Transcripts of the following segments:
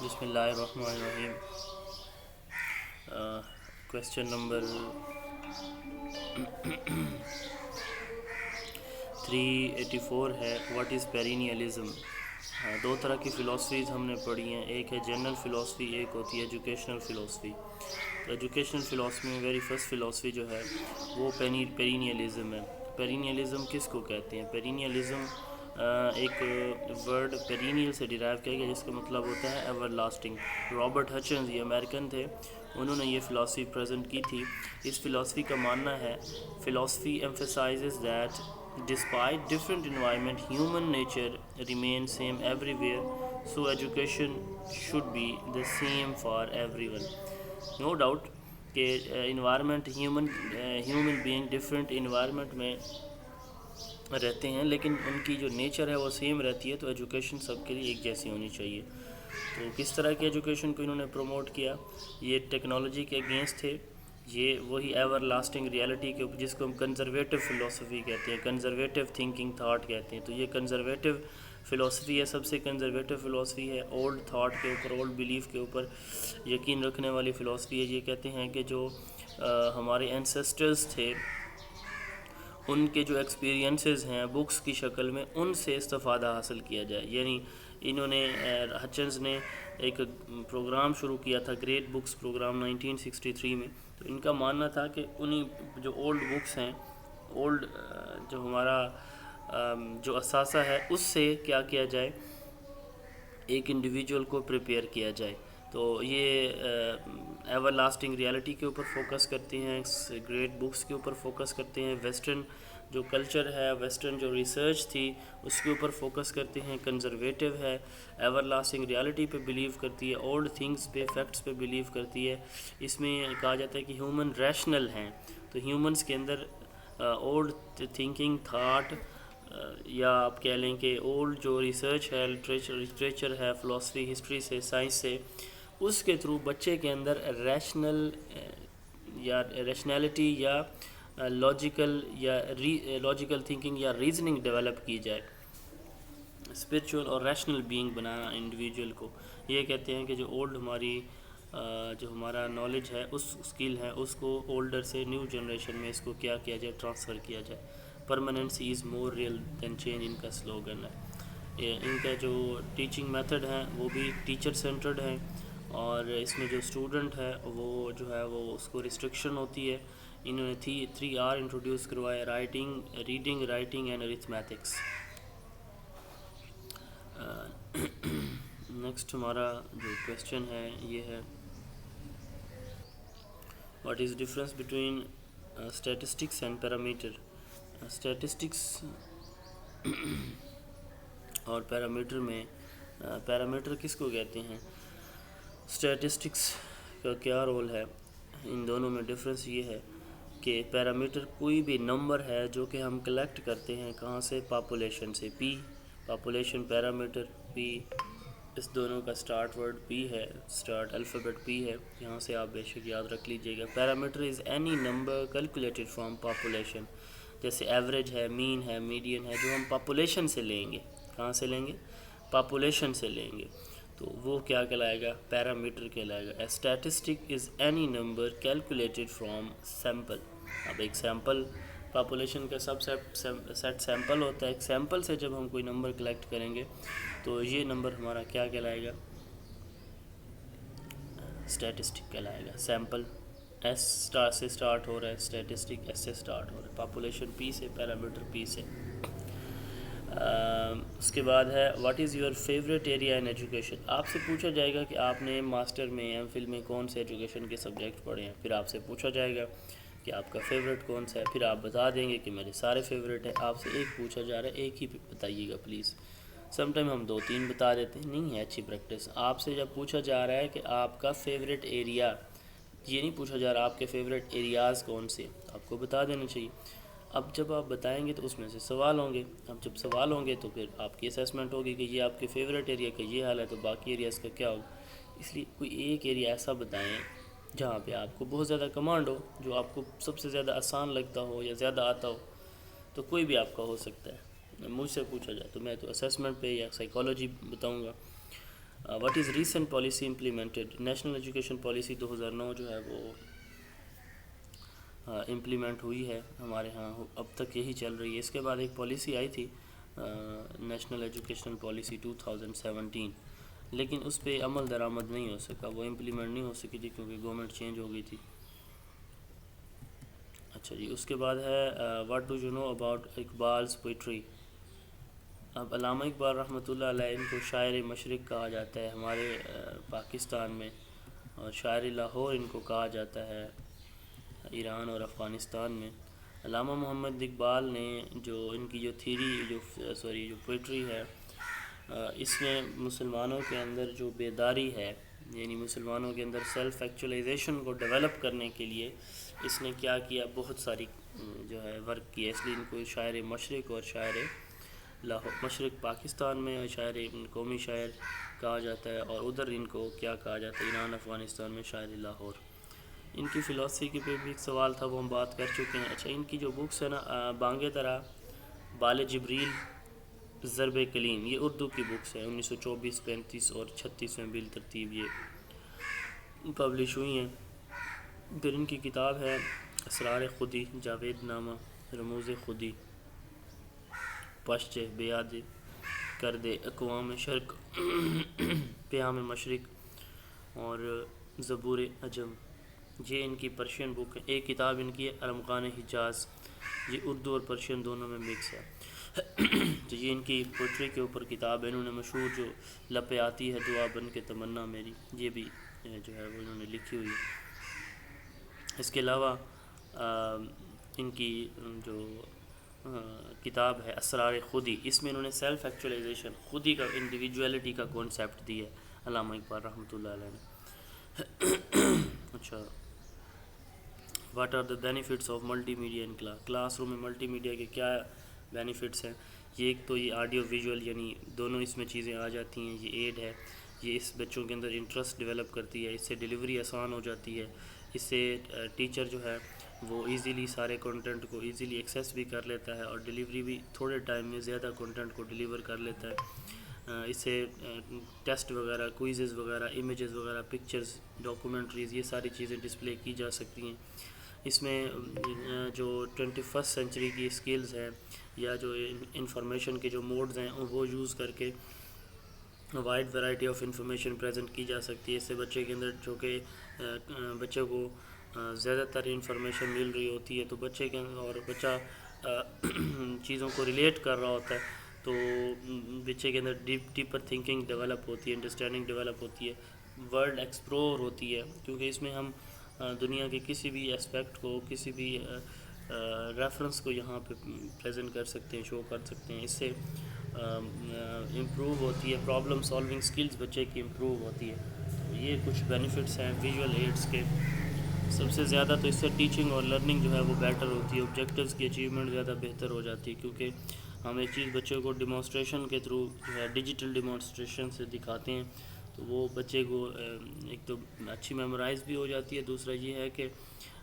بسم اللہ الرحمن الرحیم. کویسچن نمبر 384 ہے واٹ از پیرینیلزم. دو طرح کی فلاسفیز ہم نے پڑھی ہیں، ایک ہے جنرل فلاسفی، ایک ہوتی ہے ایجوکیشنل فلاسفی. تو ایجوکیشنل فلاسفی میں ویری فرسٹ فلاسفی جو ہے وہ پیرینیلزم ہے. پیرینیلزم کس کو کہتے ہیں؟ پیرینیلزم ایک ورڈ پیرینیل سے ڈیرائیو کیا گیا جس کا مطلب ہوتا ہے ایور لاسٹنگ. رابرٹ ہچنز یہ امریکن تھے، انہوں نے یہ فلاسفی پریزنٹ کی تھی. اس فلاسفی کا ماننا ہے philosophy emphasizes that despite different environment human nature remains same everywhere, so education should be the same for everyone. No doubt کہ environment human being different environment میں رہتے ہیں لیکن ان کی جو نیچر ہے وہ سیم رہتی ہے، تو ایجوکیشن سب کے لیے ایک جیسی ہونی چاہیے. تو کس طرح کی ایجوکیشن کو انہوں نے پروموٹ کیا؟ یہ ٹیکنالوجی کے اگینسٹ تھے، یہ وہی ایور لاسٹنگ ریئلٹی کے جس کو ہم کنزرویٹو فلاسفی کہتے ہیں، کنزرویٹو تھنکنگ تھاٹ کہتے ہیں. تو یہ کنزرویٹو فلاسفی ہے، سب سے کنزرویٹو فلاسفی ہے، اولڈ تھاٹ کے اوپر، اولڈ بیلیف کے اوپر یقین رکھنے والی فلاسفی ہے. یہ کہتے ہیں کہ جو ہمارے اینسسٹرز تھے ان کے جو ایکسپیرینسز ہیں بکس کی شکل میں ان سے استفادہ حاصل کیا جائے. یعنی انہوں نے ہچنز نے ایک پروگرام شروع کیا تھا، گریٹ بکس پروگرام 1963 میں. تو ان کا ماننا تھا کہ انہی جو اولڈ بکس ہیں، اولڈ جو ہمارا جو اثاثہ ہے اس سے کیا کیا جائے، ایک انڈیویجول کو پریپیئر کیا جائے. تو یہ ایور لاسٹنگ ریئلٹی کے اوپر فوکس کرتے ہیں، گریٹ بکس کے اوپر فوکس کرتے ہیں، ویسٹرن جو کلچر ہے، ویسٹرن جو ریسرچ تھی اس کے اوپر فوکس کرتے ہیں، کنزرویٹو ہے، ایور لاسٹنگ ریئلٹی پہ بلیو کرتی ہے، اولڈ تھنگس پہ، فیکٹس پہ بلیو کرتی ہے. اس میں کہا جاتا ہے کہ ہیومن ریشنل ہیں، تو ہیومنس کے اندر اولڈ تھنکنگ تھاٹ یا آپ کہہ لیں کہ اولڈ جو ریسرچ ہے، لٹریچر ہے، فلاسفی، ہسٹری سے، سائنس سے، اس کے تھرو بچے کے اندر ریشنل یا ریشنیلٹی یا لاجیکل تھنکنگ یا ریزننگ ڈیولپ کی جائے، اسپرچول اور ریشنل بینگ بنانا انڈیویجول کو. یہ کہتے ہیں کہ جو اولڈ ہماری جو ہمارا نالج ہے، اس اسکل ہے، اس کو اولڈر سے نیو جنریشن میں اس کو کیا کیا جائے، ٹرانسفر کیا جائے. پرماننسی از مور ریئل دین چینج ان کا سلوگن ہے. ان کا جو ٹیچنگ میتھڈ ہے وہ بھی ٹیچر سینٹرڈ ہے، اور اس میں جو اسٹوڈنٹ ہے وہ جو ہے وہ اس کو ریسٹرکشن ہوتی ہے. انہوں نے 3R انٹروڈیوس کروایا، reading, writing and arithmetics. Next ہمارا جو کویسچن ہے یہ ہے what is difference between statistics and parameter. Statistics اور پیرامیٹر میں پیرامیٹر کس کو کہتے ہیں، اسٹیٹسٹکس کا کیا رول ہے، ان دونوں میں ڈفرینس یہ ہے کہ پیرامیٹر کوئی بھی نمبر ہے جو کہ ہم کلیکٹ کرتے ہیں کہاں سے، پاپولیشن سے. پی پاپولیشن پیرامیٹر، پی اس دونوں کا سٹارٹ ورڈ پی ہے، سٹارٹ الفابیٹ پی ہے، یہاں سے آپ بے شک یاد رکھ لیجئے گا. Parameter is any number calculated from population. جیسے ایوریج ہے، مین ہے، میڈین ہے، جو ہم پاپولیشن سے لیں گے. کہاں سے لیں گے؟ پاپولیشن سے لیں گے، تو وہ کیا کہلائے گا؟ پیرامیٹر کہلائے گا. Statistic is any number calculated from sample. اب ایک سیمپل پاپولیشن کا سب سیٹ سیمپل ہوتا ہے، ایک سیمپل سے جب ہم کوئی نمبر کلیکٹ کریں گے تو یہ نمبر ہمارا کیا کہلائے گا؟ اسٹیٹسٹک کہلائے گا. سیمپل ایس سے سٹارٹ ہو رہا ہے، اسٹیٹسٹک ایس سے سٹارٹ ہو رہا ہے، پاپولیشن پی سے، پیرامیٹر پی سے. اس کے بعد ہے what is your favourite area in education. آپ سے پوچھا جائے گا کہ آپ نے ماسٹر میں، ایم فل میں کون سے ایجوکیشن کے سبجیکٹ پڑھے ہیں. پھر آپ سے پوچھا جائے گا کہ آپ کا فیوریٹ کون سا ہے. پھر آپ بتا دیں گے کہ میرے سارے فیوریٹ ہیں. آپ سے ایک پوچھا جا رہا ہے، ایک ہی بتائیے گا پلیز. سم ٹائم ہم 2-3 بتا دیتے ہیں، نہیں ہے اچھی پریکٹس. آپ سے جب پوچھا جا رہا ہے کہ آپ کا فیوریٹ ایریا، یہ نہیں پوچھا جا رہا آپ کے فیوریٹ ایریاز کون سے، آپ کو بتا دینا چاہیے. اب جب آپ بتائیں گے تو اس میں سے سوال ہوں گے. اب جب سوال ہوں گے تو پھر آپ کی اسیسمنٹ ہوگی کہ یہ آپ کے فیوریٹ ایریا کا یہ حال ہے تو باقی ایریاز کا کیا ہوگا. اس لیے کوئی ایک ایریا ایسا بتائیں جہاں پہ آپ کو بہت زیادہ کمانڈ ہو، جو آپ کو سب سے زیادہ آسان لگتا ہو یا زیادہ آتا ہو. تو کوئی بھی آپ کا ہو سکتا ہے. مجھ سے پوچھا جائے تو میں تو اسیسمنٹ پہ یا سائیکالوجی بتاؤں گا. What is recent policy implemented. National education policy 2009 جو ہے وہ امپلیمنٹ ہوئی ہے ہمارے ہاں، اب تک یہی چل رہی ہے. اس کے بعد ایک پالیسی آئی تھی نیشنل ایجوکیشن پالیسی 2017، لیکن اس پہ عمل درآمد نہیں ہو سکا، وہ امپلیمنٹ نہیں ہو سکی تھی کیونکہ گورنمنٹ چینج ہو گئی تھی. اچھا جی، اس کے بعد ہے what do you know about Iqbal's poetry. اب علامہ اقبال رحمۃ اللہ علیہ ان کو شاعر مشرق کہا جاتا ہے ہمارے پاکستان میں، اور شاعر لاہور ان کو کہا جاتا ہے ایران اور افغانستان میں. علامہ محمد اقبال نے جو ان کی جو تھیری جو پوئٹری ہے، اس میں مسلمانوں کے اندر جو بیداری ہے، یعنی مسلمانوں کے اندر سیلف ایکچولائزیشن کو ڈیولپ کرنے کے لیے اس نے کیا کیا، بہت ساری جو ہے ورک کیا. اس لیے ان کو شاعر مشرق اور شاعر لاہور، مشرق پاکستان میں شاعر قومی شاعر کہا جاتا ہے، اور ادھر ان کو کیا کہا جاتا ہے ایران افغانستان میں شاعر لاہور. ان کی فلاسفی کے پہ بھی ایک سوال تھا، وہ ہم بات کر چکے ہیں. اچھا، ان کی جو بکس ہے نا، بانگ درا، بال جبریل، ضرب کلیم، یہ اردو کی بکس ہیں. 1924، 35 اور 36 میں بالترتیب یہ پبلش ہوئی ہیں. پھر ان کی کتاب ہے اسرار خودی، جاوید نامہ، رموز خودی، پشت بیاد کرد اقوام شرق، پیام مشرق اور زبور عجم. یہ ان کی پرشین بک ہے. ایک کتاب ان کی ہے ارمغان حجاز، یہ اردو اور پرشین دونوں میں مکس ہے. تو یہ ان کی پوئٹری کے اوپر کتاب ہے. انہوں نے مشہور جو لپے آتی ہے دعا بن کے تمنا میری، یہ بھی جو ہے وہ انہوں نے لکھی ہوئی ہے. اس کے علاوہ ان کی جو کتاب ہے اسرار خودی، اس میں انہوں نے سیلف ایکچولائزیشن، خودی کا، انڈیویجویلٹی کا کانسیپٹ دیا ہے علامہ اقبال رحمۃ اللہ علیہ نے. اچھا، what are the benefits of multimedia in classroom میں ملٹی میڈیا کے کیا بینیفٹس ہیں. یہ ایک تو یہ آڈیو ویژول، یعنی دونوں اس میں چیزیں آ جاتی ہیں. یہ ایڈ ہے، یہ اس بچوں کے اندر انٹرسٹ ڈیولپ کرتی ہے. اس سے ڈیلیوری آسان ہو جاتی ہے. اس سے ٹیچر جو ہے وہ ایزیلی سارے کنٹینٹ کو ایزیلی ایکسیس بھی کر لیتا ہے، اور ڈیلیوری بھی تھوڑے ٹائم میں زیادہ کنٹینٹ کو ڈیلیور کر لیتا ہے. اس سے ٹیسٹ وغیرہ، کوئزز وغیرہ، امیجز وغیرہ، پکچرز، ڈاکومنٹریز، یہ ساری چیزیں ڈسپلے کی جا سکتی ہیں. اس میں جو 21 سینچری کی اسکلز ہیں یا جو انفارمیشن کے جو موڈز ہیں وہ یوز کر کے wide variety of information present کی جا سکتی ہے. اس سے بچے کے اندر جو کہ بچے کو زیادہ تر انفارمیشن مل رہی ہوتی ہے، تو بچے کے اندر، اور بچہ چیزوں کو ریلیٹ کر رہا ہوتا ہے، تو بچے کے اندر ڈیپر تھنکنگ ڈیولپ ہوتی ہے، انڈرسٹینڈنگ ڈیولپ ہوتی ہے، ورلڈ ایکسپلور ہوتی ہے. کیونکہ اس میں ہم دنیا کے کسی بھی اسپیکٹ کو، کسی بھی ریفرنس کو یہاں پہ پریزنٹ کر سکتے ہیں، شو کر سکتے ہیں. اس سے امپروو ہوتی ہے پرابلم سالونگ سکلز، بچے کی امپروو ہوتی ہے. یہ کچھ بینیفٹس ہیں ویژول ایڈس کے. سب سے زیادہ تو اس سے ٹیچنگ اور لرننگ جو ہے وہ بیٹر ہوتی ہے، آبجیکٹیوز کی اچیومنٹ زیادہ بہتر ہو جاتی ہے. کیونکہ ہم ایک چیز بچے کو ڈیمانسٹریشن کے تھرو جو ہے ڈیجیٹل ڈیمانسٹریشن سے دکھاتے ہیں، تو وہ بچے کو ایک تو اچھی میمورائز بھی ہو جاتی ہے. دوسرا یہ ہے کہ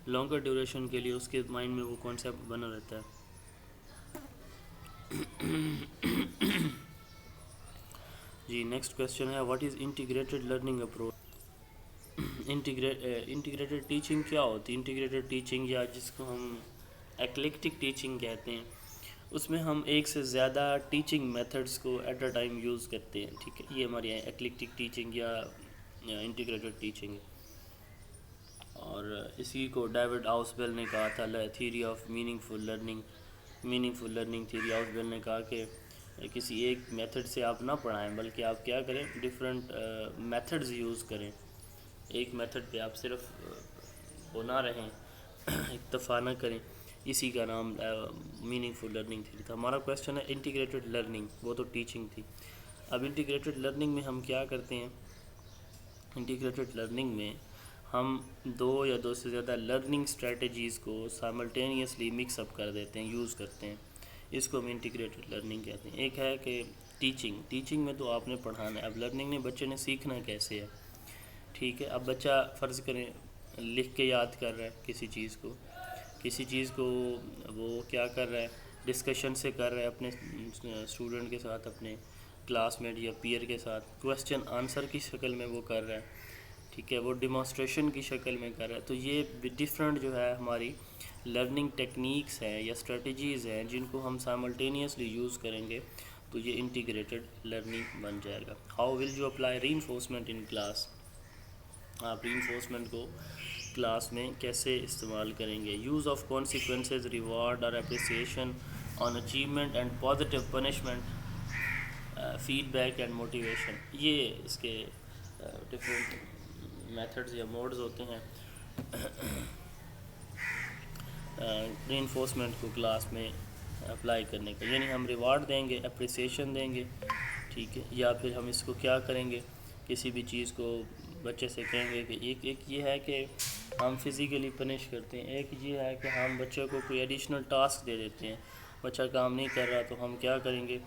لانگر ڈیوریشن کے لیے اس کے مائنڈ میں وہ کانسیپٹ بنا رہتا ہے. جی، نیکسٹ کویسچن ہے what is integrated learning approach. Integrated teaching کیا ہوتی ہے؟ انٹیگریٹڈ ٹیچنگ، یا جس کو ہم ایکلیکٹک ٹیچنگ کہتے ہیں، اس میں ہم ایک سے زیادہ ٹیچنگ میتھڈس کو ایٹ اے ٹائم یوز کرتے ہیں. ٹھیک ہے، یہ ہماری ایکلیکٹک ٹیچنگ یا انٹیگریٹڈ ٹیچنگ ہے. اور اسی کو ڈیوڈ آؤسبیل نے کہا تھا theory of meaningful learning. Meaningful learning theory Ausubel نے کہا کہ کسی ایک میتھڈ سے آپ نہ پڑھائیں، بلکہ آپ کیا کریں، ڈفرینٹ میتھڈز یوز کریں. ایک میتھڈ پہ آپ صرف وہ نہ رہیں، اکتفا نہ کریں. اسی کا نام میننگ فل لرننگ تھیوری تھا. ہمارا کویسچن ہے انٹیگریٹڈ لرننگ، وہ تو ٹیچنگ تھی. اب انٹیگریٹڈ لرننگ میں ہم کیا کرتے ہیں؟ انٹیگریٹڈ لرننگ میں ہم دو یا دو سے زیادہ لرننگ اسٹریٹجیز کو سائملٹینیسلی مکس اپ کر دیتے ہیں، یوز کرتے ہیں. اس کو ہم انٹیگریٹڈ لرننگ کہتے ہیں. ایک ہے کہ ٹیچنگ میں تو آپ نے پڑھانا ہے. اب لرننگ نے بچے نے سیکھنا کیسے ہے. ٹھیک ہے، اب بچہ فرض کریں لکھ کے یاد کر رہا ہے کسی چیز کو وہ کیا کر رہا ہے، ڈسکشن سے کر رہا ہے اپنے اسٹوڈنٹ کے ساتھ، اپنے کلاس میٹ یا پیئر کے ساتھ کویسچن آنسر کی شکل میں وہ کر رہا ہے، ٹھیک ہے، وہ ڈیمانسٹریشن کی شکل میں کر رہا ہے. تو یہ ڈفرینٹ جو ہے ہماری لرننگ ٹیکنیکس ہیں یا اسٹریٹجیز ہیں جن کو ہم سائملٹینیسلی یوز کریں گے تو یہ انٹیگریٹڈ لرننگ بن جائے گا. How will you apply reinforcement in class? آپ ری انفورسمنٹ کو کلاس میں کیسے استعمال کریں گے؟ یوز آف کانسیکوینسز، ریوارڈ اور appreciation on achievement and positive punishment, feedback and motivation. یہ اس کے ڈفرینٹ میتھڈز یا موڈز ہوتے ہیں ری انفورسمنٹ کو کلاس میں اپلائی کرنے کا. یعنی ہم ریوارڈ دیں گے، اپریسیشن دیں گے، ٹھیک ہے، یا پھر ہم اس کو کیا کریں گے، کسی بھی چیز کو بچے سے کہیں گے کہ ایک یہ ہے کہ ہم فزیکلی پنش کرتے ہیں، ایک یہ ہے کہ ہم بچے کو کوئی ایڈیشنل ٹاسک دے دیتے ہیں، بچہ کام نہیں کر رہا تو ہم کیا کریں گے.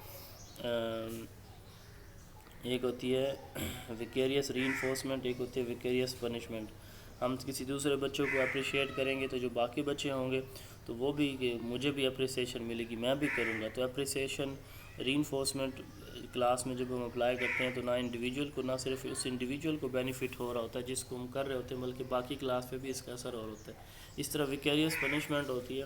ایک ہوتی ہے ویکیریس ری انفورسمنٹ، ایک ہوتی ہے ویکیریس پنشمنٹ. ہم کسی دوسرے بچوں کو اپریشیٹ کریں گے تو جو باقی بچے ہوں گے تو وہ بھی کہ مجھے بھی اپریسیشن ملے گی، میں بھی کروں گا. تو اپریسیشن ری انفورسمنٹ کلاس میں جب ہم اپلائی کرتے ہیں تو نہ انڈیویجول کو، نہ صرف اس انڈیویجول کو بینیفٹ ہو رہا ہوتا ہے جس کو ہم کر رہے ہوتے ہیں، بلکہ باقی کلاس پہ بھی اس کا اثر ہو رہا ہوتا ہے. اس طرح ویکیریس پنشمنٹ ہوتی ہے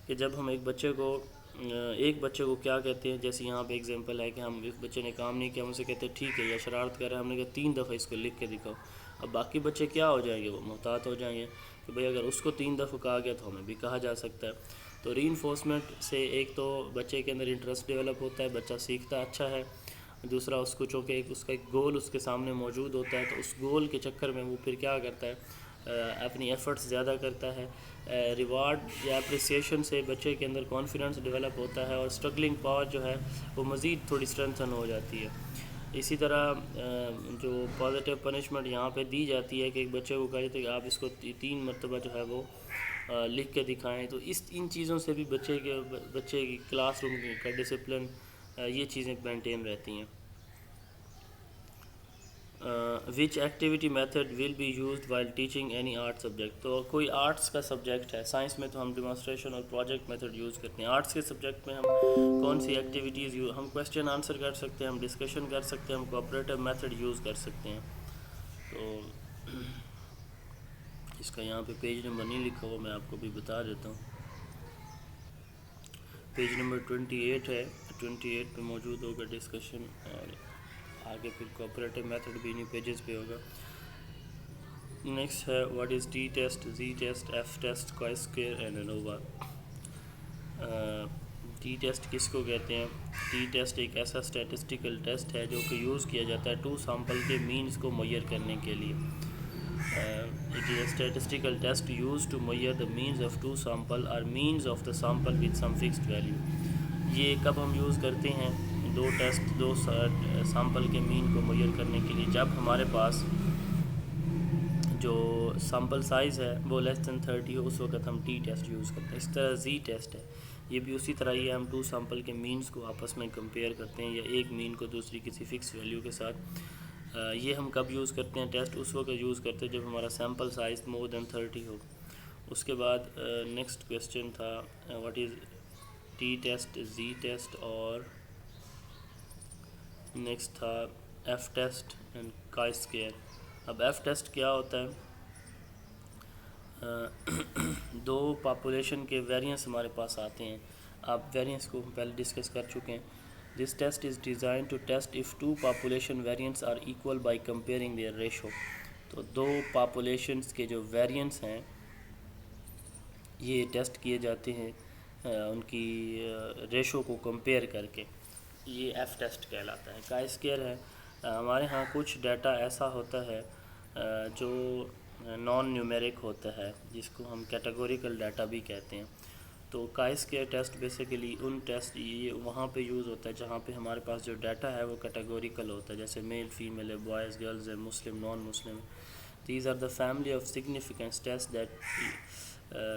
کہ جب ہم ایک بچے کو کیا کہتے ہیں، جیسے یہاں پہ ایگزامپل ہے کہ ہم ایک بچے نے کام نہیں کیا، ہم اسے کہتے ہیں ٹھیک ہے، یا شرارت کر رہا ہے، ہم نے کہا 3 دفعہ اس کو لکھ کے دکھاؤ. اب باقی بچے کیا ہو جائیں گے، وہ محتاط ہو جائیں گے کہ بھئی اگر اس کو 3 دفعہ کہا گیا تو ہمیں بھی کہا جا سکتا ہے. تو ری انفورسمنٹ سے ایک تو بچے کے اندر انٹرسٹ ڈیولپ ہوتا ہے، بچہ سیکھتا اچھا ہے. دوسرا اس کو چونکہ اس کا ایک گول اس کے سامنے موجود ہوتا ہے تو اس گول کے چکر میں وہ پھر کیا کرتا ہے، اپنی ایفرٹس زیادہ کرتا ہے. ریوارڈ یا اپریسیشن سے بچے کے اندر کانفیڈنس ڈیولپ ہوتا ہے اور اسٹرگلنگ پاور جو ہے وہ مزید تھوڑی اسٹرینتھن ہو جاتی ہے. اسی طرح جو پازیٹیو پنشمنٹ یہاں پہ دی جاتی ہے کہ ایک بچے کو کہا جاتا ہے کہ آپ اس کو 3 مرتبہ جو ہے وہ لکھ کے دکھائیں، تو ان چیزوں سے بھی بچے کی کلاس روم کا ڈسپلن، یہ چیزیں مینٹین رہتی ہیں. Which activity method will be used while teaching any art subject? تو کوئی آرٹس کا سبجیکٹ ہے، سائنس میں تو ہم ڈیمانسٹریشن اور پروجیکٹ میتھڈ یوز کرتے ہیں. آرٹس کے سبجیکٹ میں ہم کون سی ایکٹیویٹیز ہم کویسچن آنسر کر سکتے ہیں، ہم ڈسکشن کر سکتے ہیں، ہم کوآپریٹو میتھڈ یوز کر سکتے ہیں. تو اس کا یہاں پہ پیج نمبر نہیں لکھا ہوا، میں آپ کو بھی بتا دیتا ہوں. پیج نمبر 28 ہے، 28 پہ موجود ہوگا ڈسکشن، اور آگے پھر کوآپریٹو میتھڈ بھی انہیں پیجز پہ ہوگا. نیکسٹ ہے what is T test, Z test, F test, chi square and ANOVA. T test کس کو کہتے ہیں؟ ٹی ٹیسٹ ایک ایسا اسٹیٹسٹیکل ٹیسٹ ہے جو کہ یوز کیا جاتا ہے 2 سیمپل کے مینز کو میئر کرنے کے لیے. It is a statistical test used to measure the means of 2 sample or means of the sample with some fixed value. یہ کب ہم یوز کرتے ہیں 2 سیمپل کے مین کو میئر کرنے کے لیے؟ جب ہمارے پاس جو سیمپل سائز ہے وہ لیس دین 30 ہو، اس وقت ہم ٹی ٹیسٹ یوز کرتے ہیں. اس طرح زی ٹیسٹ ہے، یہ بھی اسی طرح ہی ہم 2 سیمپل کے مینز کو آپس میں کمپیئر کرتے ہیں یا ایک مین کو دوسری کسی فکس ویلیو کے ساتھ. یہ ہم کب یوز کرتے ہیں ٹیسٹ؟ اس وقت یوز کرتے ہیں جب ہمارا سیمپل سائز مور دین 30 ہو. اس کے بعد نیکسٹ کویسچن تھا what is T test, Z test, اور نیکسٹ تھا F test and chi square. اب ایف ٹیسٹ کیا ہوتا ہے؟ 2 پاپولیشن کے ویریئنس ہمارے پاس آتے ہیں. آپ ویریئنس کو پہلے ڈسکس کر چکے ہیں. This test is design to test if 2 population variance are equal by comparing their ratio. تو 2 پاپولیشنس کے جو ویریئنس ہیں یہ ٹیسٹ کیے جاتے ہیں ان کی ریشو کو کمپیئر کر کے، یہ ایف ٹیسٹ کہلاتا ہے. کائی اسکوئر ہے، ہمارے ہاں کچھ ڈیٹا ایسا ہوتا ہے جو نان نیومیرک ہوتا ہے جس کو ہم کیٹیگوریکل ڈیٹا بھی کہتے ہیں. تو کائی اسکوئر ٹیسٹ بیسیکلی ان ٹیسٹ یہ وہاں پہ یوز ہوتا ہے جہاں پہ ہمارے پاس جو ڈیٹا ہے وہ کیٹیگوریکل ہوتا ہے، جیسے میل فیمیل ہے، بوائز گرلز ہے، مسلم نان مسلم. These are the family of significance test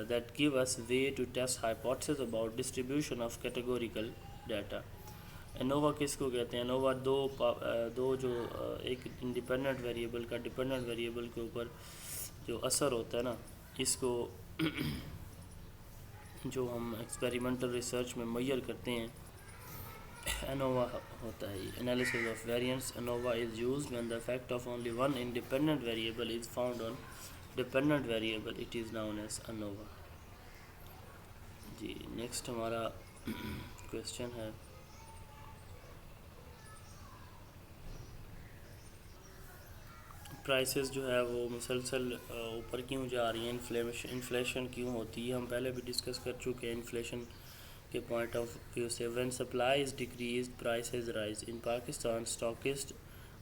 that give us way to test hypothesis about distribution of categorical data. Innova کس کو کہتے ہیں؟ انووا دو جو ایک انڈیپینڈنٹ ویریبل کا ڈیپینڈنٹ ویریبل کے اوپر جو اثر ہوتا ہے نا، اس کو جو ہم ایکسپیریمنٹل ریسرچ میں میئر کرتے ہیں ANOVA ہوتا ہے یہ analysis of variance. ANOVA is used when the effect of only one independent variable is found on dependent variable. It is known as ANOVA. جی نیکسٹ ہمارا کویشچن ہے پرائسز جو ہے وہ مسلسل اوپر کیوں جا رہی ہیں، انفلیشن کیوں ہوتی ہے. ہم پہلے بھی ڈسکس کر چکے ہیں انفلیشن کے پوائنٹ آف ویو سے. When supply is decrease prices rise. In Pakistan stockist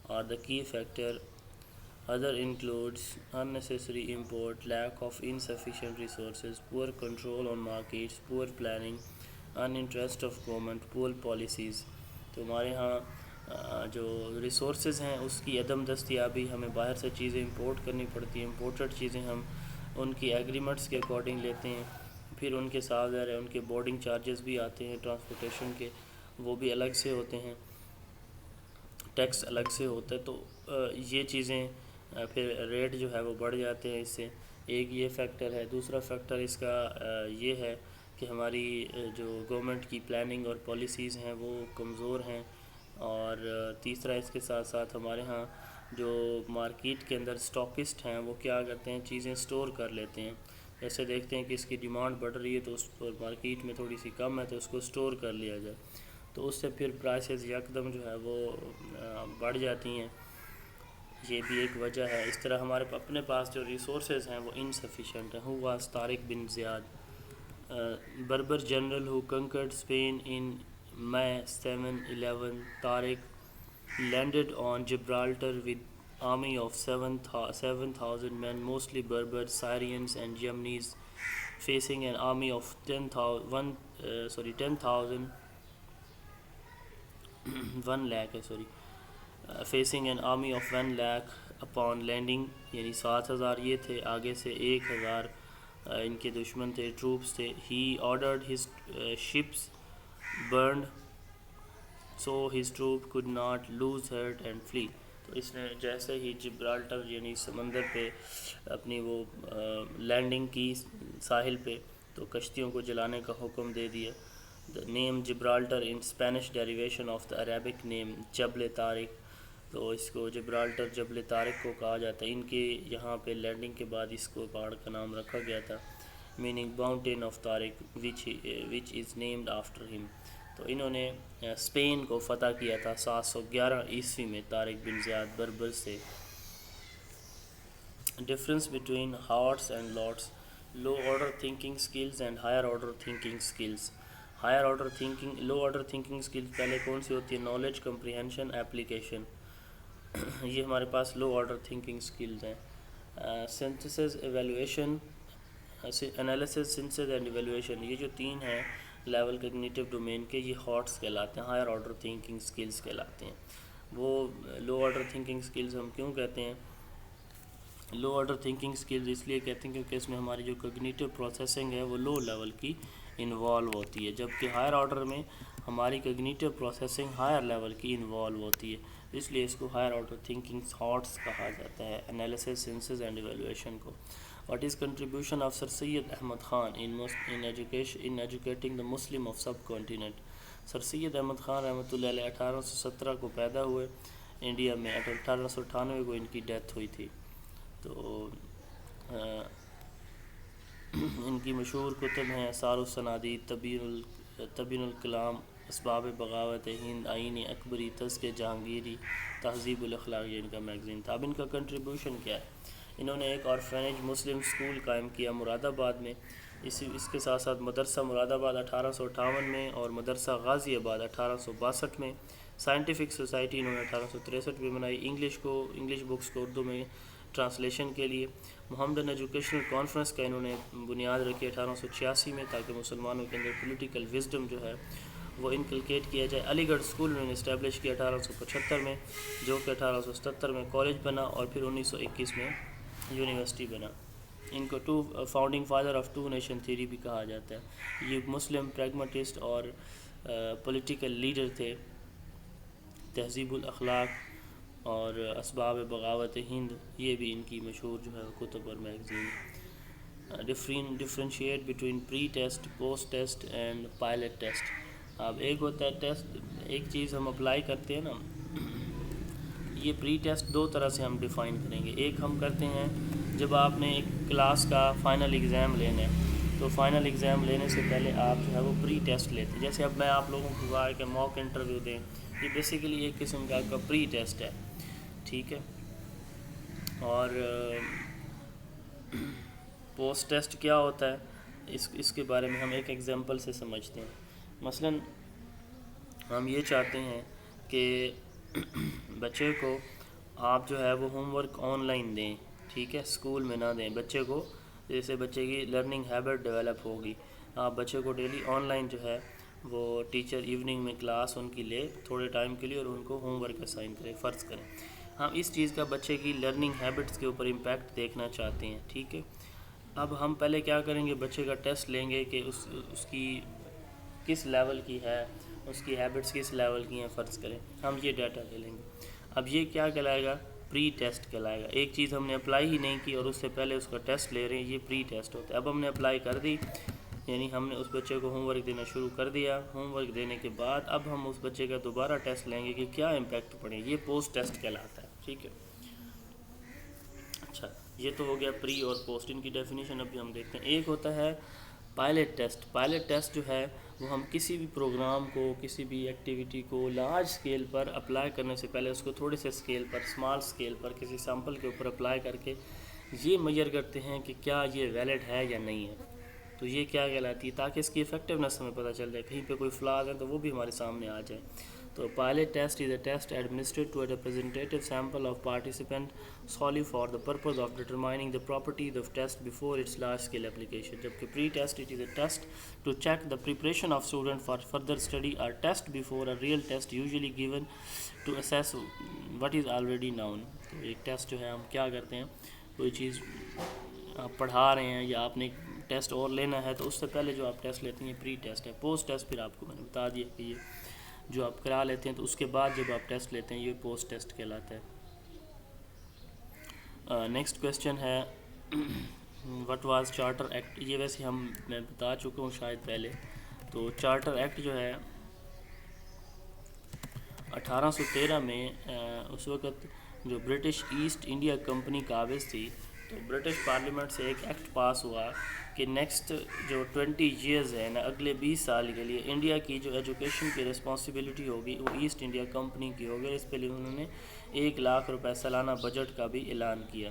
are the key factor. Other includes unnecessary import, lack of insufficient resources, poor control on markets, poor planning, uninterest of government, poor policies. تو ہمارے ہاں جو resources ہیں اس کی عدم دستیابی، ہمیں باہر سے چیزیں امپورٹ کرنی پڑتی ہیں. امپورٹڈ چیزیں ہم ان کی ایگریمنٹس کے اکارڈنگ لیتے ہیں، پھر ان کے ساتھ ان کے بورڈنگ چارجز بھی آتے ہیں ٹرانسپورٹیشن کے، وہ بھی الگ سے ہوتے ہیں، ٹیکس الگ سے ہوتا ہے. تو یہ چیزیں پھر ریٹ جو ہے وہ بڑھ جاتے ہیں اس سے. ایک یہ فیکٹر ہے. دوسرا فیکٹر اس کا یہ ہے کہ ہماری جو گورنمنٹ کی پلاننگ اور پالیسیز ہیں وہ کمزور ہیں. اور تیسرا اس کے ساتھ ساتھ ہمارے ہاں جو مارکیٹ کے اندر اسٹاکسٹ ہیں وہ کیا کرتے ہیں، چیزیں سٹور کر لیتے ہیں. جیسے دیکھتے ہیں کہ اس کی ڈیمانڈ بڑھ رہی ہے تو اس پر مارکیٹ میں تھوڑی سی کم ہے تو اس کو سٹور کر لیا جائے، تو اس سے پھر پرائسز یکدم جو ہے وہ بڑھ جاتی ہیں. یہ بھی ایک وجہ ہے. اس طرح ہمارے اپنے پاس جو ریسورسز ہیں وہ انسفیشینٹ ہیں. Who was Tariq bin Ziyad Berber general who کنکرڈ Spain in May 711. Tariq landed on Gibraltar with army of 7,000 men, mostly Berbers, Syrians and Yemenis, facing an army of 10,000 1 lakh facing an army of 1 lakh upon landing. یعنی 7,000 یہ تھے، آگے سے 1,000 ان کے دشمن تھے، troops تھے. He ordered his ships burned so his troop could not lose heart and flee. تو اس نے جیسے ہی جبرالٹر یعنی سمندر پہ اپنی وہ لینڈنگ کی ساحل پہ، تو کشتیوں کو جلانے کا حکم دے دیا. The name Gibraltar in Spanish derivation of the Arabic name جبل طارق. تو اس کو جبرالٹر جبل طارق کو کہا جاتا ہے. ان کے یہاں پہ لینڈنگ کے بعد اس کو پہاڑ کا نام رکھا گیا تھا، meaning mountain of Tariq which is named after him. تو انہوں نے اسپین کو فتح کیا تھا 711 عیسوی میں طارق بن زیاد بربر سے. Difference between HOTS and LOTS. Low order thinking skills and higher order thinking skills. Higher order thinking, low order thinking skills پہلے کون سی ہوتی ہے؟ Knowledge, comprehension, application. یہ ہمارے پاس لو آرڈر تھنکنگ سکلز ہیں. Synthesis, evaluation, analysis, synthesis and evaluation. یہ جو تین ہیں لیول کگنیٹو ڈومین کے، یہ ہارٹس کہلاتے ہیں، ہائر آرڈر تھنکنگ سکلز کہلاتے ہیں. وہ لو آرڈر تھنکنگ سکلز ہم کیوں کہتے ہیں لو آرڈر تھنکنگ سکلز؟ اس لیے کہتے ہیں کیونکہ اس میں ہماری جو کگنیٹو پروسیسنگ ہے وہ لو لیول کی انوالو ہوتی ہے، جبکہ ہائر آرڈر میں ہماری کگنیٹو پروسیسنگ ہائر لیول کی انوالو ہوتی ہے. اس لیے اس کو ہائر آرڈر تھنکنگ ہارٹس کہا جاتا ہے، انالیسس، سنتھسز اینڈ ایویلویشن کو. What is contribution of Sir Syed Ahmad Khan in educating the Muslim of subcontinent? سر سید احمد خان رحمۃ اللہ علیہ 1817 کو پیدا ہوئے انڈیا میں، 1898 کو ان کی ڈیتھ ہوئی تھی. تو ان کی مشہور کتب ہیں آثار الصنادید، تبیین الکلام، اسباب بغاوت ہند، آئین اکبری، تذکرہ جہانگیری، تہذیب الاخلاق. یہ ان کا میگزین تھا. اب ان کا کنٹریبیوشن کیا ہے؟ انہوں نے ایک آرفینیج مسلم اسکول قائم کیا مراد آباد میں. اس کے ساتھ ساتھ مدرسہ مراد آباد 1858 میں اور مدرسہ غازی آباد 1862 میں. سائنٹیفک سوسائٹی انہوں نے 1863 میں بنائی. انگلش بکس کو اردو میں ٹرانسلیشن کے لیے. محمدن ایجوکیشنل کانفرنس کا انہوں نے بنیاد رکھی 1886 میں، تاکہ مسلمانوں کے اندر پولیٹیکل وزڈم جو ہے وہ انکلکیٹ کیا جائے. علی گڑھ اسکول انہوں نے اسٹیبلش کیا 1875 میں، جو کہ 1877 میں کالج بنا اور پھر 1921 میں یونیورسٹی بنا. ان کو founding father of two nation theory بھی کہا جاتا ہے. یہ مسلم پریگماٹسٹ اور پولیٹیکل لیڈر تھے. تہذیب الاخلاق اور اسباب بغاوت ہند یہ بھی ان کی مشہور جو ہے کتب اور magazine. Differentiate between pre test, post test and pilot test. اب ایک ہوتا ہے ٹیسٹ، ایک چیز ہم اپلائی کرتے ہیں نا، یہ پری ٹیسٹ دو طرح سے ہم ڈیفائن کریں گے. ایک ہم کرتے ہیں جب آپ نے ایک کلاس کا فائنل ایگزام لینا ہے تو فائنل ایگزام لینے سے پہلے آپ جو ہے وہ پری ٹیسٹ لیتے ہیں. جیسے اب میں آپ لوگوں کو کہا ہے کہ موک انٹرویو دیں، یہ بیسیکلی ایک قسم کا آپ کا پری ٹیسٹ ہے، ٹھیک ہے. اور پوسٹ ٹیسٹ کیا ہوتا ہے اس کے بارے میں ہم ایک ایگزامپل سے سمجھتے ہیں. مثلاً ہم یہ چاہتے ہیں کہ بچے کو آپ جو ہے وہ ہوم ورک آن لائن دیں، ٹھیک ہے، اسکول میں نہ دیں. بچے کو جیسے بچے کی لرننگ ہیبٹ ڈیولپ ہوگی، آپ بچے کو ڈیلی آن لائن جو ہے وہ ٹیچر ایوننگ میں کلاس ان کی لے تھوڑے ٹائم کے لیے اور ان کو ہوم ورک اسائن کرے، فرض کریں. ہم اس چیز کا بچے کی لرننگ ہیبٹس کے اوپر امپیکٹ دیکھنا چاہتے ہیں، ٹھیک ہے. اب ہم پہلے کیا کریں گے، بچے کا ٹیسٹ لیں گے کہ اس کی کس لیول کی ہے، اس کی ہیبٹس کس لیول کی ہیں، فرض کریں ہم یہ ڈیٹا لے لیں گے. اب یہ کیا کہلائے گا، پری ٹیسٹ کہلائے گا. ایک چیز ہم نے اپلائی ہی نہیں کی اور اس سے پہلے اس کا ٹیسٹ لے رہے ہیں، یہ پری ٹیسٹ ہوتا ہے. اب ہم نے اپلائی کر دی، یعنی ہم نے اس بچے کو ہوم ورک دینا شروع کر دیا. ہوم ورک دینے کے بعد اب ہم اس بچے کا دوبارہ ٹیسٹ لیں گے کہ کیا امپیکٹ پڑے، یہ پوسٹ ٹیسٹ کہلاتا ہے، ٹھیک ہے. اچھا، یہ تو ہو گیا پری اور پوسٹ، ان کی ڈیفینیشن ابھی ہم دیکھتے ہیں. ایک ہوتا ہے پائلٹ ٹیسٹ. پائلٹ ٹیسٹ جو ہے وہ ہم کسی بھی پروگرام کو، کسی بھی ایکٹیویٹی کو لارج اسکیل پر اپلائی کرنے سے پہلے اس کو تھوڑے سے اسکیل پر، اسمال اسکیل پر، کسی سیمپل کے اوپر اپلائی کر کے یہ میجر کرتے ہیں کہ کیا یہ ویلڈ ہے یا نہیں ہے. تو یہ کیا کہلاتی ہے، تاکہ اس کی افیکٹونیس ہمیں پتہ چل جائے، کہیں پہ کوئی فلاز ہیں تو وہ بھی ہمارے سامنے آ جائے. تو pilot test is a test administered to a representative sample of participant solely for the purpose of determining the properties of test before its large scale application. جبکہ pre test it is a test to check the preparation of student for further study, or test before a real test usually given to assess what is already known. تو ایک test جو ہے ہم کیا کرتے ہیں، کوئی چیز آپ پڑھا رہے ہیں یا آپ نے ٹیسٹ اور لینا ہے تو اس سے پہلے جو آپ ٹیسٹ لیتے ہیں یہ پری ٹیسٹ ہے. پوسٹ ٹیسٹ پھر آپ کو میں نے بتا دیا کہ یہ جو آپ کرا لیتے ہیں تو اس کے بعد جب آپ ٹیسٹ لیتے ہیں یہ پوسٹ ٹیسٹ کہلاتا ہے. نیکسٹ کویسچن ہے وٹ واز چارٹر ایکٹ. یہ ویسے میں بتا چکا ہوں شاید پہلے. تو چارٹر ایکٹ جو ہے 1813 میں اس وقت جو برٹش ایسٹ انڈیا کمپنی قابض تھی، تو برٹش پارلیمنٹ سے ایک ایکٹ پاس ہوا کہ نیکسٹ جو 20 ایئرز ہے نا، اگلے 20 سال کے لیے انڈیا کی جو ایجوکیشن کی رسپانسبلٹی ہوگی وہ ایسٹ انڈیا کمپنی کی ہوگی. اس پہ لیے انہوں نے 1,00,000 روپے سالانہ بجٹ کا بھی اعلان کیا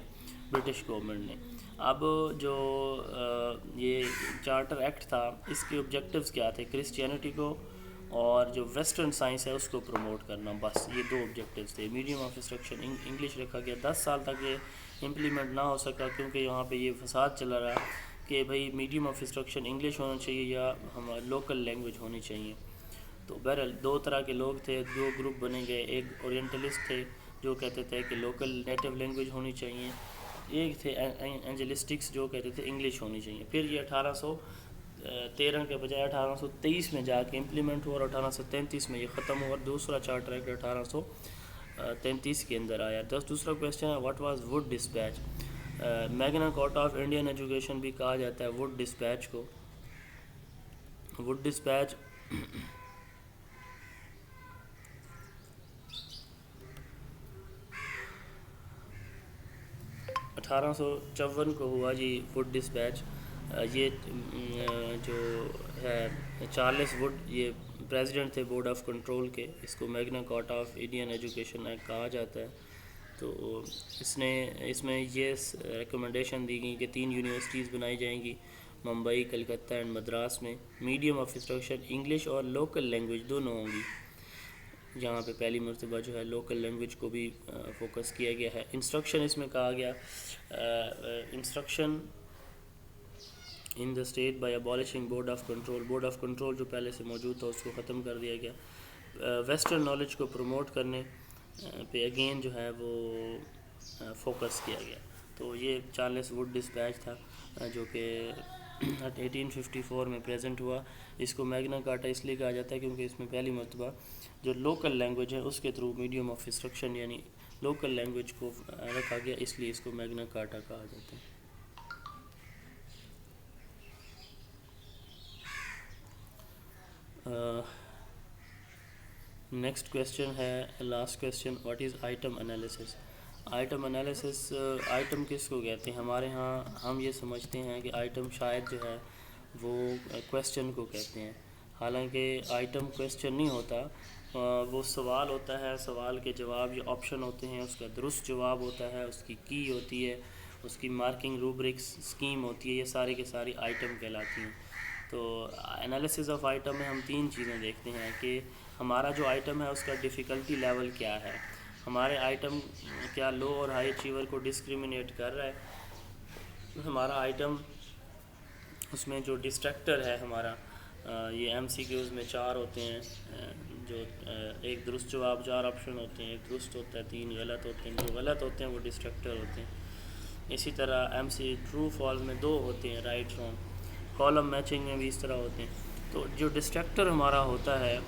برٹش گورنمنٹ نے. اب جو یہ چارٹر ایکٹ تھا اس کے آبجیکٹیوز کیا تھے، کرسچینٹی کو اور جو ویسٹرن سائنس ہے اس کو پروموٹ کرنا، بس یہ دو آبجیکٹیوز تھے. میڈیم آف انسٹرکشن انگلش رکھا گیا. 10 سال تک یہ امپلیمنٹ نہ ہو سکا کیونکہ یہاں پہ یہ فساد چلا رہا کہ بھئی میڈیم آف انسٹرکشن انگلش ہونا چاہیے یا ہمارا لوکل لینگویج ہونی چاہیے. تو بہرحال دو طرح کے لوگ تھے، دو گروپ بنے گئے. ایک اورینٹلسٹ تھے جو کہتے تھے کہ لوکل نیٹو لینگویج ہونی چاہیے، ایک تھے اینجلسٹکس جو کہتے تھے انگلش ہونی چاہیے. پھر یہ 1813 کے بجائے 1823 میں جا کے امپلیمنٹ ہوا اور 1833 میں یہ ختم ہوا اور دوسرا چارٹر ایکٹ 1833 کے اندر آیا. دوسرا کویسچن ہے what was Wood dispatch. Magna Carta of Indian education بھی کہا جاتا ہے ووڈ ڈسپیچ کو. ووڈ ڈسپیچ 1854 کو ہوا جی ووڈ ڈسپیچ. یہ جو ہے چارلس ووڈ یہ پریزیڈنٹ تھے بورڈ آف کنٹرول کے. اس کو Magna Carta of Indian education act کہا جاتا ہے. تو اس میں یہ ریکمنڈیشن دی گئی کہ 3 یونیورسٹیز بنائی جائیں گی، ممبئی، کلکتہ اینڈ مدراس میں. میڈیم آف انسٹرکشن انگلش اور لوکل لینگویج دونوں ہوں گی. جہاں پہ پہلی مرتبہ جو ہے لوکل لینگویج کو بھی فوکس کیا گیا ہے. انسٹرکشن اس میں کہا گیا instruction in the state by ابالشنگ board of control. Board of control جو پہلے سے موجود تھا اس کو ختم کر دیا گیا. ویسٹرن نالج کو پروموٹ کرنے پہ اگین جو ہے وہ فوکس کیا گیا. تو یہ چارلس ووڈ ڈسپیچ تھا جو کہ 1854 میں پریزنٹ ہوا. اس کو میگنا کارٹا اس لیے کہا جاتا ہے کیونکہ اس میں پہلی مرتبہ جو لوکل لینگویج ہے اس کے تھرو میڈیم آف انسٹرکشن یعنی لوکل لینگویج کو رکھا گیا، اس لیے اس کو میگنا کارٹا کہا جاتا ہے. نیکسٹ کویشچن ہے last question, what is item analysis? Item analysis, item کس کو کہتے ہیں؟ ہمارے ہاں ہم یہ سمجھتے ہیں کہ آئٹم شاید جو ہے وہ کویشچن کو کہتے ہیں، حالانکہ آئٹم کویشچن نہیں ہوتا، وہ سوال ہوتا ہے، سوال کے جواب یہ آپشن ہوتے ہیں، اس کا درست جواب ہوتا ہے، اس کی کی ہوتی ہے، اس کی مارکنگ روبرکس اسکیم ہوتی ہے، یہ سارے کے ساری آئٹم کہلاتی ہیں۔ تو انالیسس آف آئٹم میں ہم تین چیزیں دیکھتے ہیں کہ ہمارا جو آئٹم ہے اس کا ڈیفیکلٹی لیول کیا ہے، ہمارے آئٹم کیا لو اور ہائی اچیور کو ڈسکریمنیٹ کر رہا ہے، ہمارا آئٹم اس میں جو ڈسٹریکٹر ہے ہمارا، یہ ایم سی کیوز میں 4 ہوتے ہیں، جو ایک درست جواب 4 آپشن ہوتے ہیں، ایک درست ہوتا ہے، 3 غلط ہوتے ہیں، جو غلط ہوتے ہیں وہ ڈسٹریکٹر ہوتے ہیں۔ اسی طرح ایم سی ٹرو فالس میں 2 ہوتے ہیں، رائٹ رانگ، کالم میچنگ میں بھی اس طرح ہوتے ہیں۔ تو جو ڈسٹریکٹر ہمارا ہوتا ہے،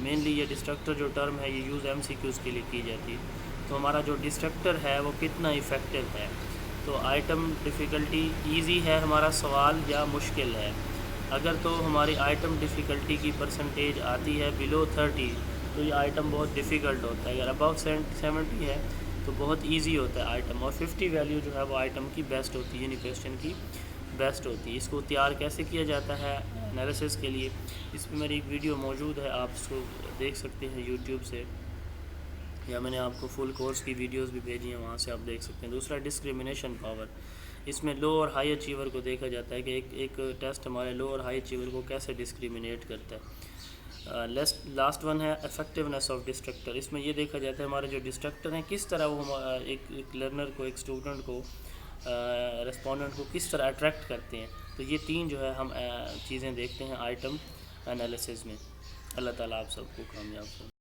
مینلی یہ ڈسٹریکٹر جو ٹرم ہے یہ یوز ایم سی کیوز کے لیے کی جاتی ہے، تو ہمارا جو ڈسٹریکٹر ہے وہ کتنا افیکٹو ہے، تو آئٹم ڈیفیکلٹی ایزی ہے ہمارا سوال یا مشکل ہے۔ اگر تو ہماری آئٹم ڈیفیکلٹی کی پرسنٹیج آتی ہے بلو 30 تو یہ آئٹم بہت ڈیفیکلٹ ہوتا ہے، اگر ابو 70 ہے تو بہت ایزی ہوتا ہے آئٹم، اور 50 ویلیو جو ہے وہ آئٹم کی بیسٹ ہوتی ہے، یعنی کویشچن کی بیسٹ ہوتی ہے۔ اس کو تیار کیسے کیا جاتا ہے انالیسس کے لیے، اس پہ میری ایک ویڈیو موجود ہے، آپ اس کو دیکھ سکتے ہیں یوٹیوب سے، یا میں نے آپ کو فل کورس کی ویڈیوز بھی بھیجی ہیں، وہاں سے آپ دیکھ سکتے ہیں۔ دوسرا ڈسکریمنیشن پاور، اس میں لو اور ہائی اچیور کو دیکھا جاتا ہے کہ ایک ٹیسٹ ہمارے لو اور ہائی اچیور کو کیسے ڈسکریمنیٹ کرتا ہے۔ لاسٹ ون ہے افیکٹونیس آف ڈسٹریکٹر، اس میں یہ دیکھا جاتا ہے ہمارے جو ڈسٹریکٹر ہیں کس طرح وہ ایک لرنر کو، ایک اسٹوڈنٹ کو، ریسپونڈنٹ کو کس طرح اٹریکٹ کرتے ہیں۔ تو یہ 3 جو ہے ہم چیزیں دیکھتے ہیں آئٹم انالیسس میں۔ اللہ تعالیٰ آپ سب کو کامیاب کرے۔